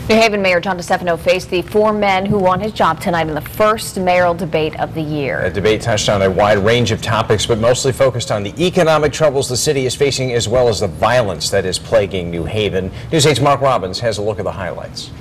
New Haven Mayor John DeStefano faced the four men who won his job tonight in the first mayoral debate of the year. The debate touched on a wide range of topics, but mostly focused on the economic troubles the city is facing, as well as the violence that is plaguing New Haven. News 8's Mark Robbins has a look at the highlights.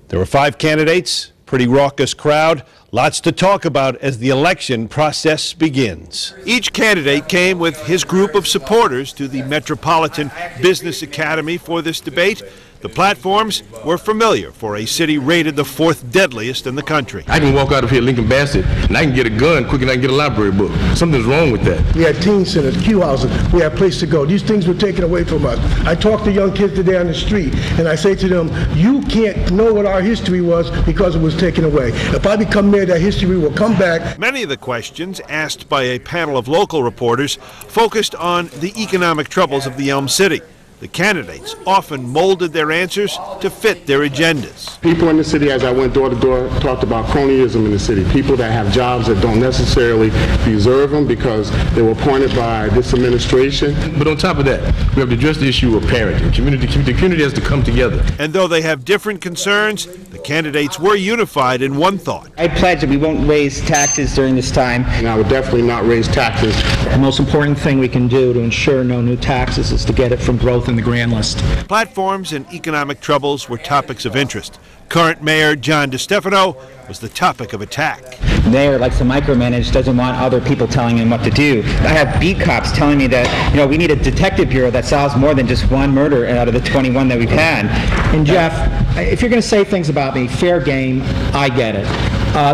There were 5 candidates, pretty raucous crowd, lots to talk about as the election process begins. Each candidate came with his group of supporters to the Metropolitan Business Academy for this debate. The platforms were familiar for a city rated the 4th deadliest in the country. I can walk out of here Lincoln Bassett and I can get a gun quicker than I can get a library book. Something's wrong with that. We had teen centers, Q houses, we had places to go. These things were taken away from us. I talk to young kids today on the street and I say to them, you can't know what our history was because it was taken away. If I become mayor, that history will come back. Many of the questions asked by a panel of local reporters focused on the economic troubles of the Elm City. The candidates often molded their answers to fit their agendas. People in the city, as I went door to door, talked about cronyism in the city. People that have jobs that don't necessarily deserve them because they were appointed by this administration. But on top of that, we have to address the issue of parenting. The community has to come together. And though they have different concerns, the candidates were unified in one thought. I pledge that we won't raise taxes during this time. And I would definitely not raise taxes. The most important thing we can do to ensure no new taxes is to get it from growth in the grand list. Platforms and economic troubles were topics of interest. Current Mayor John DeStefano was the topic of attack. The mayor likes to micromanage, doesn't want other people telling him what to do. I have beat cops telling me that, we need a detective bureau that solves more than just one murder out of the 21 that we've had. And Jeff, if you're going to say things about me, fair game, I get it.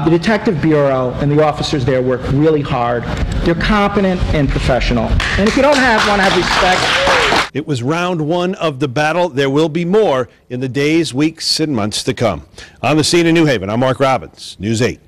The Detective Bureau and the officers there work really hard. They're competent and professional. And if you don't have one, have respect. It was round 1 of the battle. There will be more in the days, weeks, and months to come. On the scene in New Haven, I'm Mark Robbins, News 8.